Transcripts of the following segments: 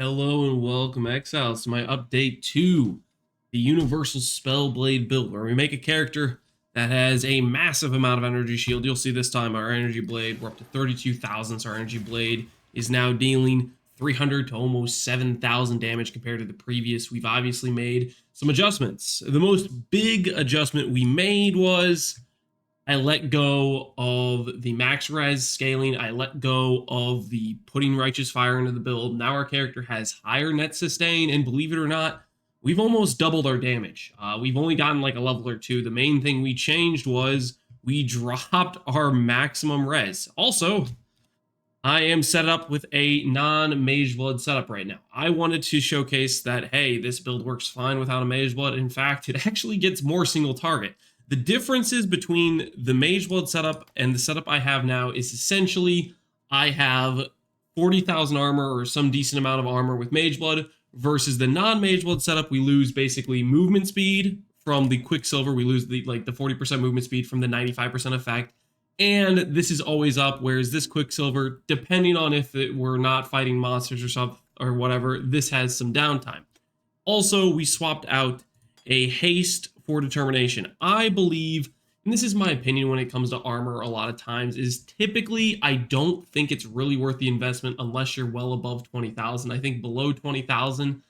Hello and welcome, Exile. It's my update to the Universal Spellblade build, where we make a character that has a massive amount of energy shield. You'll see this time our energy blade, we're up to 32,000, so our energy blade is now dealing 300 to almost 7,000 damage compared to the previous. We've obviously made some adjustments. The most big adjustment we made was I let go of the max res scaling. I let go of the putting righteous fire into the build. Now our character has higher net sustain, and believe it or not, we've almost doubled our damage. We've only gotten like a level or two. The main thing we changed was we dropped our maximum res. Also, I am set up with a non-Mage Blood setup right now. I wanted to showcase that, hey, this build works fine without a Mage Blood. In fact, it actually gets more single target. The differences between the Mage Blood setup and the setup I have now is essentially I have 40,000 armor or some decent amount of armor with Mage Blood versus the non-Mage Blood setup. We lose basically movement speed from the Quicksilver. We lose the 40% movement speed from the 95% effect, and this is always up, whereas this Quicksilver, depending on if we're not fighting monsters or something or whatever, this has some downtime. Also, we swapped out a haste for determination. I believe, and this is my opinion when it comes to armor a lot of times, is typically I don't think it's really worth the investment unless you're well above 20,000. I think below 20,000,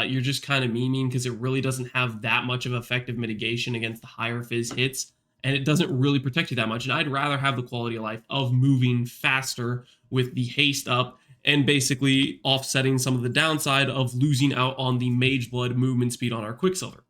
you're just kind of memeing because it really doesn't have that much of effective mitigation against the higher fizz hits, and it doesn't really protect you that much. And I'd rather have the quality of life of moving faster with the haste up and basically offsetting some of the downside of losing out on the Mage Blood movement speed on our Quicksilver.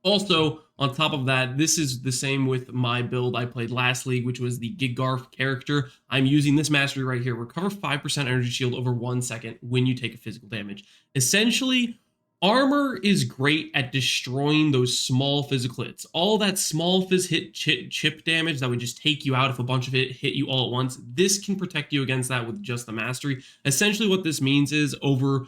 Also, on top of that, this is the same with my build I played last league, which was the Giga character. I'm using this mastery right here. Recover 5% energy shield over 1 second when you take a physical damage. Essentially, armor is great at destroying those small physical hits. All that small fizz hit chip damage that would just take you out if a bunch of it hit you all at once. This can protect you against that with just the mastery. Essentially what this means is over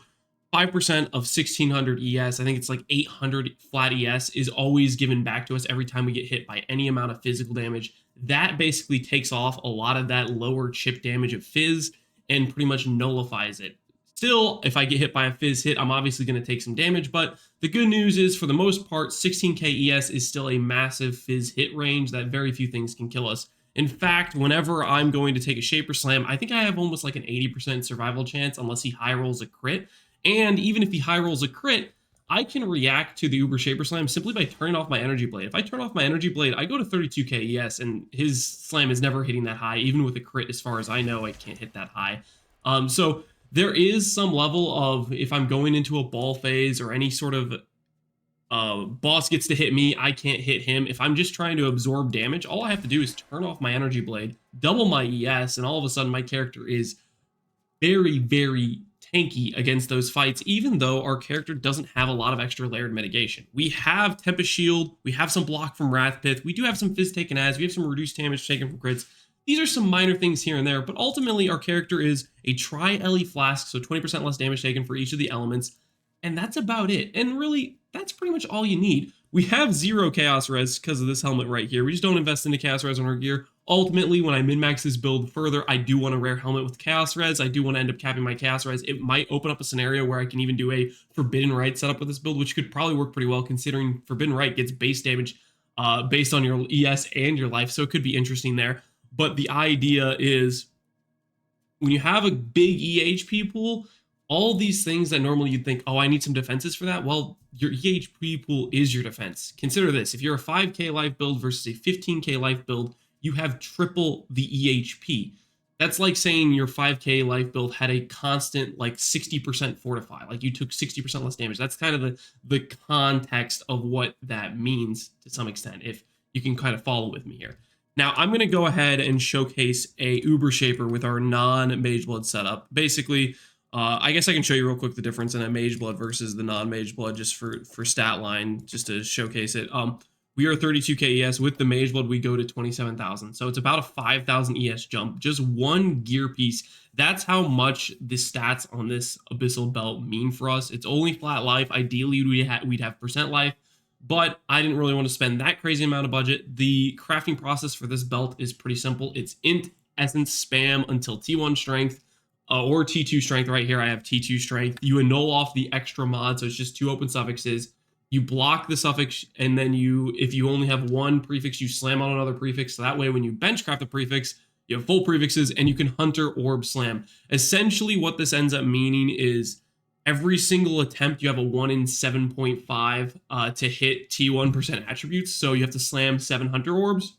5% of 1600 ES, I think it's like 800 flat ES, is always given back to us every time we get hit by any amount of physical damage. That basically takes off a lot of that lower chip damage of fizz and pretty much nullifies it. Still, if I get hit by a fizz hit, I'm obviously going to take some damage, but the good news is, for the most part, 16k ES is still a massive fizz hit range that very few things can kill us. In fact, whenever I'm going to take a Shaper Slam, I think I have almost like an 80% survival chance unless he high rolls a crit. And even if he high rolls a crit, I can react to the Uber Shaper Slam simply by turning off my Energy Blade. If I turn off my Energy Blade, I go to 32k ES, and his slam is never hitting that high. Even with a crit, as far as I know, I can't hit that high. So there is some level of, if I'm going into a ball phase or any sort of boss gets to hit me, I can't hit him. If I'm just trying to absorb damage, all I have to do is turn off my Energy Blade, double my ES, and all of a sudden my character is very, very tanky against those fights, even though our character doesn't have a lot of extra layered mitigation. We have Tempest Shield, we have some block from Wrath Pith, we do have some Fizz taken as, we have some reduced damage taken from crits. These are some minor things here and there, but ultimately our character is a Tri-Ele Flask, so 20% less damage taken for each of the elements, and that's about it. And really, that's pretty much all you need. We have 0 Chaos Res because of this helmet right here. We just don't invest into Chaos Res on our gear. Ultimately, when I min-max this build further, I do want a rare helmet with Chaos Res. I do want to end up capping my Chaos Res. It might open up a scenario where I can even do a Forbidden Right setup with this build, which could probably work pretty well, considering Forbidden Right gets base damage based on your ES and your life, so it could be interesting there. But the idea is, when you have a big EHP pool, all these things that normally you'd think, oh, I need some defenses for that, well, your EHP pool is your defense. Consider this: if you're a 5k life build versus a 15k life build, you have triple the EHP. That's like saying your 5k life build had a constant like 60% fortify, like you took 60% less damage. That's kind of the context of what that means to some extent, if you can kind of follow with me here. Now, I'm going to go ahead and showcase a Uber Shaper with our non-Mage Blood setup. Basically, I guess I can show you real quick the difference in a Mage Blood versus the non-Mage Blood, just for stat line, just to showcase it. We are 32k ES. With the Mage Blood, we go to 27,000. So it's about a 5,000 ES jump. Just one gear piece. That's how much the stats on this Abyssal Belt mean for us. It's only flat life. Ideally, we'd have percent life, but I didn't really want to spend that crazy amount of budget. The crafting process for this belt is pretty simple. It's int essence spam until T1 strength. or T2 strength. Right here I have T2 strength. You annul off the extra mod, so it's just 2 open suffixes. You block the suffix, and then if you only have 1 prefix, you slam on another prefix. So that way when you benchcraft the prefix, you have full prefixes, and you can hunter orb slam. Essentially what this ends up meaning is every single attempt you have a 1 in 7.5 to hit T1% attributes. So you have to slam 7 hunter orbs.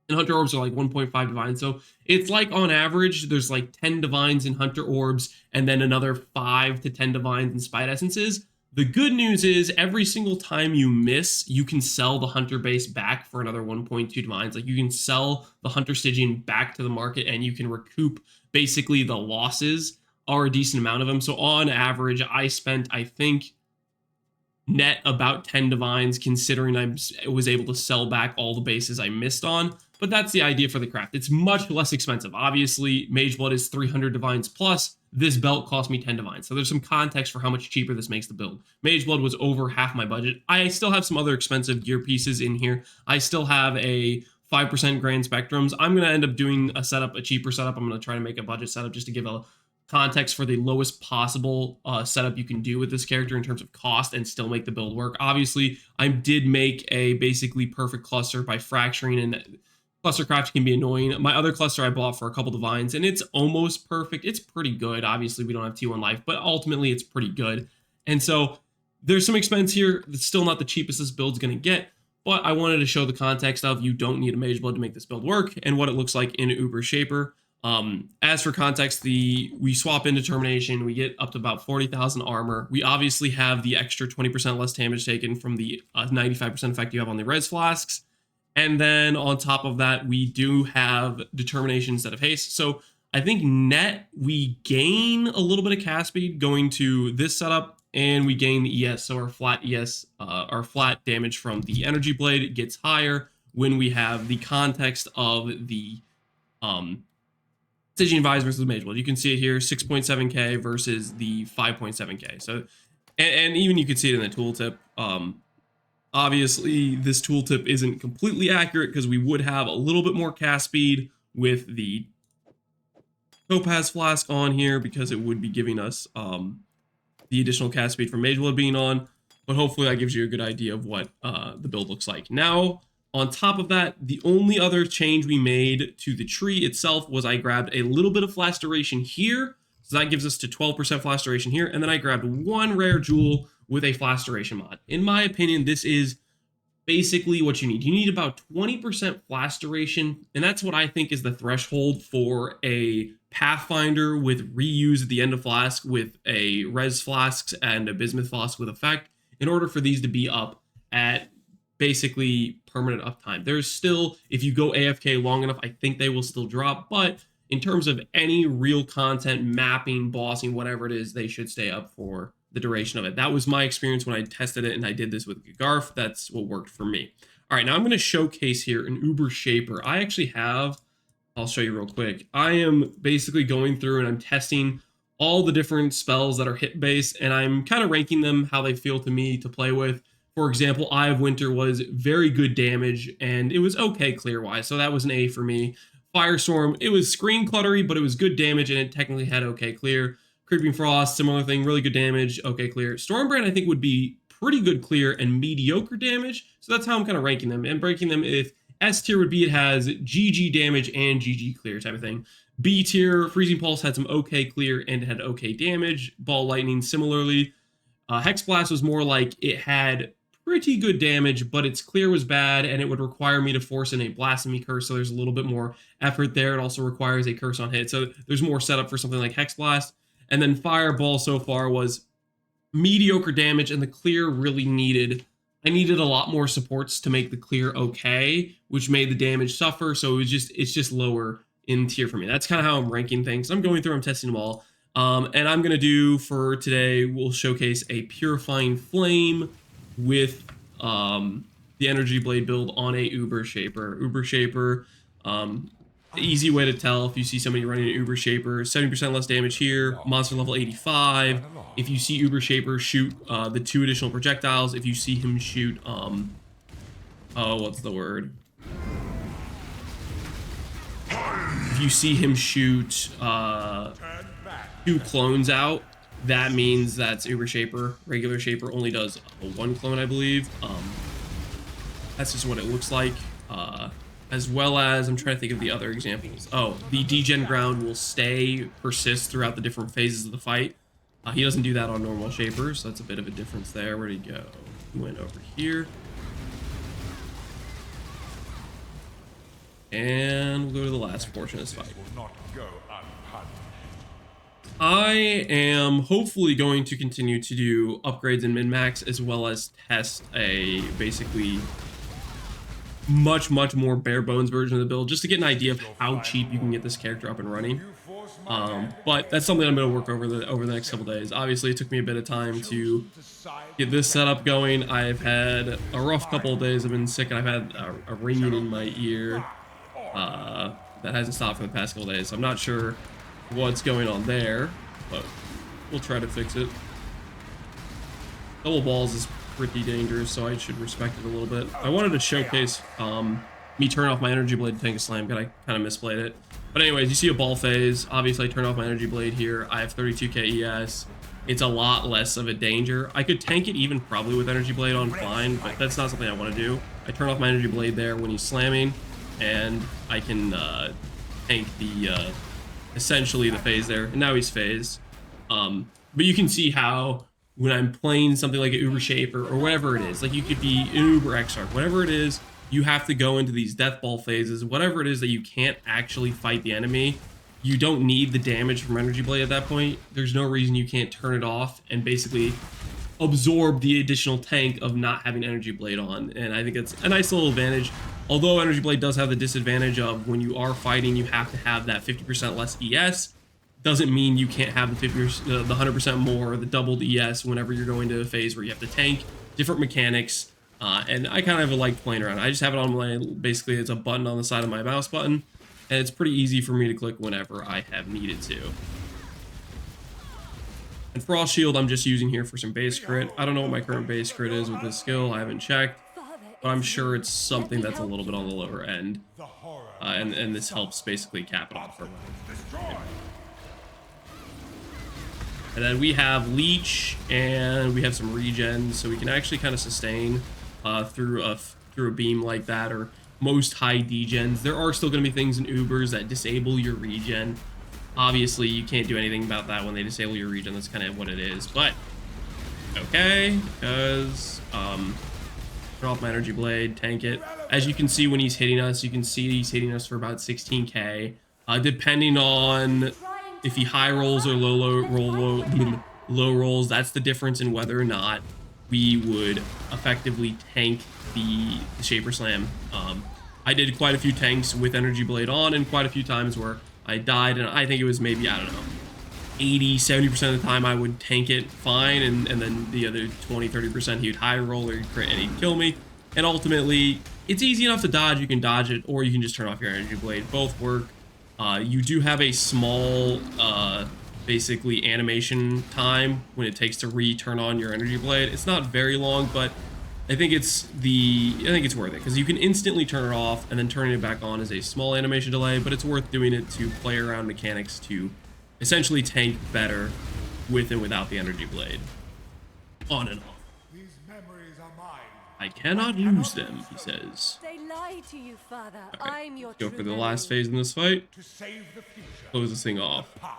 And hunter orbs are like 1.5 divines. So it's like on average, there's like 10 divines in hunter orbs and then another 5 to 10 divines in spite essences. The good news is every single time you miss, you can sell the hunter base back for another 1.2 divines. Like you can sell the hunter Stygian back to the market and you can recoup basically the losses, are a decent amount of them. So on average, I spent, I think, net about 10 divines, considering I was able to sell back all the bases I missed on. But that's the idea for the craft. It's much less expensive. Obviously, Mageblood is 300 divines plus. This belt cost me 10 divines. So there's some context for how much cheaper this makes the build. Mageblood was over half my budget. I still have some other expensive gear pieces in here. I still have a 5% Grand Spectrums. I'm going to end up doing a setup, a cheaper setup. I'm going to try to make a budget setup just to give a context for the lowest possible setup you can do with this character in terms of cost and still make the build work. Obviously, I did make a basically perfect cluster by fracturing, and cluster craft can be annoying. My other cluster I bought for a couple divines, and it's almost perfect. It's pretty good. Obviously, we don't have T1 life, but ultimately it's pretty good. And so there's some expense here. It's still not the cheapest this build's going to get, but I wanted to show the context of you don't need a Mageblood to make this build work and what it looks like in Uber Shaper. As for context, we swap in determination, we get up to about 40,000 armor. We obviously have the extra 20% less damage taken from the 95% effect you have on the res flasks. And then on top of that, we do have determination instead of haste. So I think net, we gain a little bit of cast speed going to this setup, and we gain the ES. So our flat ES, our flat damage from the energy blade gets higher when we have the context of the Stygian Vise versus Mageblood. You can see it here, 6.7k versus the 5.7k. So, and even you can see it in the tooltip. Obviously, this tooltip isn't completely accurate because we would have a little bit more cast speed with the Topaz Flask on here because it would be giving us the additional cast speed from Mageblood being on. But hopefully that gives you a good idea of what the build looks like. Now, on top of that, the only other change we made to the tree itself was I grabbed a little bit of flash duration here. So that gives us to 12% flash duration here. And then I grabbed 1 rare jewel with a flash duration mod. In my opinion, this is basically what you need. You need about 20% flash duration. And that's what I think is the threshold for a Pathfinder with reuse at the end of flask with a res flasks and a bismuth flask with effect in order for these to be up at basically permanent uptime. There's still, if you go AFK long enough, I think they will still drop, but in terms of any real content, mapping, bossing, whatever it is, they should stay up for the duration of it. That was my experience when I tested it, and I did this with Giga. That's what worked for me. All right, now I'm going to showcase here an Uber Shaper. I actually have, I'll show you real quick. I am basically going through and I'm testing all the different spells that are hit-based, and I'm kind of ranking them how they feel to me to play with. For example, Eye of Winter was very good damage, and it was okay clear-wise, so that was an A for me. Firestorm, it was screen cluttery, but it was good damage, and it technically had okay clear. Creeping Frost, similar thing, really good damage, okay clear. Stormbrand, I think, would be pretty good clear and mediocre damage, so that's how I'm kind of ranking them. And breaking them, if S tier would be it has GG damage and GG clear type of thing. B tier, Freezing Pulse had some okay clear and it had okay damage. Ball Lightning, similarly. Hex Blast was more like it had pretty good damage, but its clear was bad, and it would require me to force in a Blasphemy Curse, so there's a little bit more effort there. It also requires a Curse on hit, so there's more setup for something like Hex Blast. And then Fireball so far was mediocre damage, and the clear really I needed a lot more supports to make the clear okay, which made the damage suffer, so it's just lower in tier for me. That's kind of how I'm ranking things. I'm going through, I'm testing them all. And I'm going to do, for today, we'll showcase a Purifying Flame with the Energy Blade build on a Uber Shaper. Uber Shaper, easy way to tell if you see somebody running an Uber Shaper, 70% less damage here, monster level 85. If you see Uber Shaper shoot the 2 additional projectiles, if you see him shoot, oh, what's the word? If you see him shoot 2 clones out, that means that's Uber Shaper. Regular Shaper only does a 1 clone, I believe. That's just what it looks like. As well as, I'm trying to think of the other examples. Oh, the degen ground will persist throughout the different phases of the fight. He doesn't do that on normal Shapers, so that's a bit of a difference there. Where'd he go? He went over here. And we'll go to the last portion of this fight. I am hopefully going to continue to do upgrades in min-max, as well as test a basically much more bare bones version of the build, just to get an idea of how cheap you can get this character up and running. But that's something I'm going to work over the next couple days. Obviously, it took me a bit of time to get this setup going. I've had a rough couple of days. I've been sick, and I've had a ringing in my ear that hasn't stopped for the past couple of days. So I'm not sure what's going on there, but we'll try to fix it. Double balls is pretty dangerous, so I should respect it a little bit. I wanted to showcase me turn off my energy blade to tank a slam, but I kind of misplayed it. But anyways, you see a ball phase. Obviously, I turn off my energy blade here. I have 32k ES. It's a lot less of a danger. I could tank it even probably with energy blade on fine, but that's not something I want to do. I turn off my energy blade there when he's slamming, and I can tank the essentially the phase there. And now he's phased. But you can see how when I'm playing something like an Uber Shaper or whatever it is, like you could be an Uber Exile, whatever it is, you have to go into these death ball phases, whatever it is that you can't actually fight the enemy. You don't need the damage from energy blade at that point. There's no reason you can't turn it off and basically absorb the additional tank of not having energy blade on. And I think it's a nice little advantage. Although energy blade does have the disadvantage of when you are fighting, you have to have that 50% less ES. Doesn't mean you can't have the 100% more, the doubled ES whenever you're going to a phase where you have to tank, different mechanics. And I kind of like playing around. I just have it on my, basically it's a button on the side of my mouse button, and it's pretty easy for me to click whenever I have needed to. And Frost Shield I'm just using here for some base crit. I don't know what my current base crit is with this skill, I haven't checked, but I'm sure it's something that's a little bit on the lower end. And this helps basically cap it off for me. And then we have Leech, and we have some regen, so we can actually kind of sustain through a beam like that, or most high degens. There are still going to be things in Ubers that disable your regen. Obviously, you can't do anything about that when they disable your regen. That's kind of what it is. But okay, because turn off my energy blade, tank it. As you can see, when he's hitting us, you can see he's hitting us for about 16k. Depending on if he high rolls or low rolls, that's the difference in whether or not we would effectively tank the Shaper Slam. I did quite a few tanks with energy blade on, and quite a few times where I died, and I think it was maybe, I don't know, 80-70% of the time I would tank it fine, and then the other 20-30% he would high roll or crit and he'd kill me. And ultimately, it's easy enough to dodge. You can dodge it, or you can just turn off your energy blade. Both work. You do have a small, basically animation time when it takes to re-turn on your energy blade. It's not very long, but I think it's worth it, because you can instantly turn it off, and then turning it back on is a small animation delay, but it's worth doing it to play around mechanics to essentially tank better with and without the energy blade. On and off. These memories are mine. I cannot lose them, he says. They lie to you, Father. Right, I'm your let's go true for the memory. last phase in this fight. To save the future, Close this thing off. past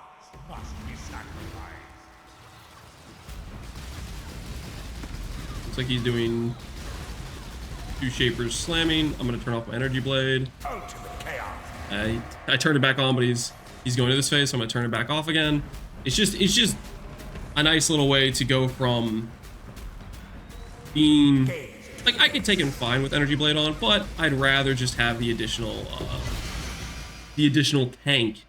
must be sacrificed. Looks like he's doing 2 Shapers slamming. I'm gonna turn off my energy blade. Ultimate chaos. I turned it back on, but he's going to this phase, so I'm gonna turn it back off again. It's just a nice little way to go from being like, I could take him fine with energy blade on, but I'd rather just have the additional tank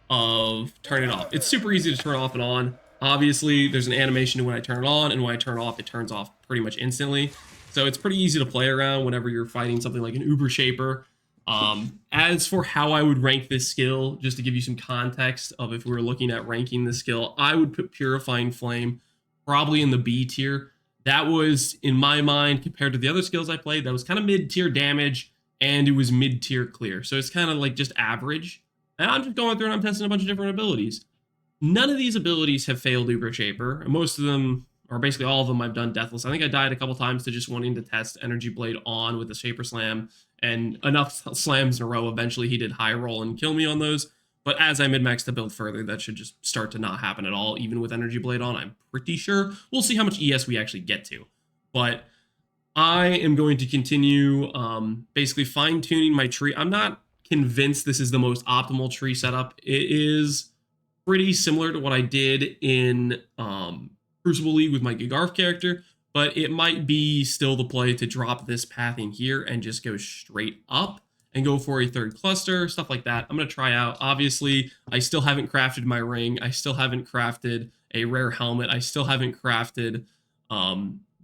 of turn it off. It's super easy to turn off and on. Obviously, there's an animation to when I turn it on, and when I turn it off, it turns off pretty much instantly. So it's pretty easy to play around whenever you're fighting something like an Uber Shaper. As for how I would rank this skill, just to give you some context of if we were looking at ranking the skill, I would put Purifying Flame probably in the B tier. That was, in my mind, compared to the other skills I played, that was kind of mid-tier damage, and it was mid-tier clear. So it's kind of like just average. And I'm just going through and I'm testing a bunch of different abilities. none of these abilities have failed Uber Shaper. Most of them, or basically all of them, I've done Deathless. I think I died a couple times to just wanting to test Energy Blade on with the Shaper Slam, and enough slams in a row, eventually he did high roll and kill me on those. But as I min-max the build further, that should just start to not happen at all, even with Energy Blade on, I'm pretty sure. We'll see how much ES we actually get to. But I am going to continue basically fine-tuning my tree. I'm not convinced this is the most optimal tree setup. It is pretty similar to what I did in Crucible League with my Gigarf character, but it might be still the play to drop this path in here and just go straight up and go for a third cluster, stuff like that. I'm going to try out. Obviously, I still haven't crafted my ring. I still haven't crafted a rare helmet. I still haven't crafted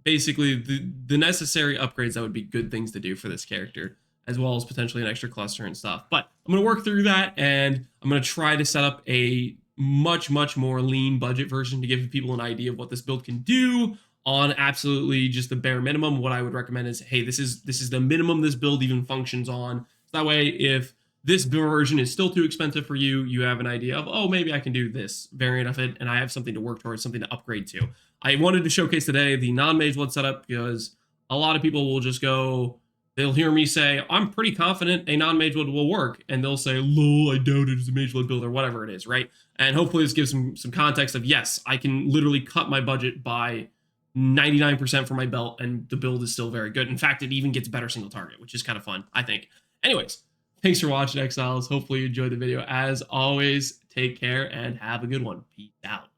basically the necessary upgrades that would be good things to do for this character, as well as potentially an extra cluster and stuff. But I'm going to work through that, and I'm going to try to set up a much more lean budget version to give people an idea of what this build can do on absolutely just the bare minimum. What I would recommend is, hey, this is the minimum this build even functions on. So that way, if this version is still too expensive for you, you have an idea of, oh, maybe I can do this variant of it, and I have something to work towards, something to upgrade to. I wanted to showcase today the non-mageblood setup because a lot of people will just go, they'll hear me say, I'm pretty confident a non-mageblood will work, and they'll say, lol, I doubt it is a mageblood build, or whatever it is, right? And hopefully this gives some context of, yes, I can literally cut my budget by 99% for my belt, and the build is still very good. In fact, it even gets better single target, which is kind of fun, I think. Anyways, thanks for watching, Exiles. Hopefully you enjoyed the video. As always, take care and have a good one. Peace out.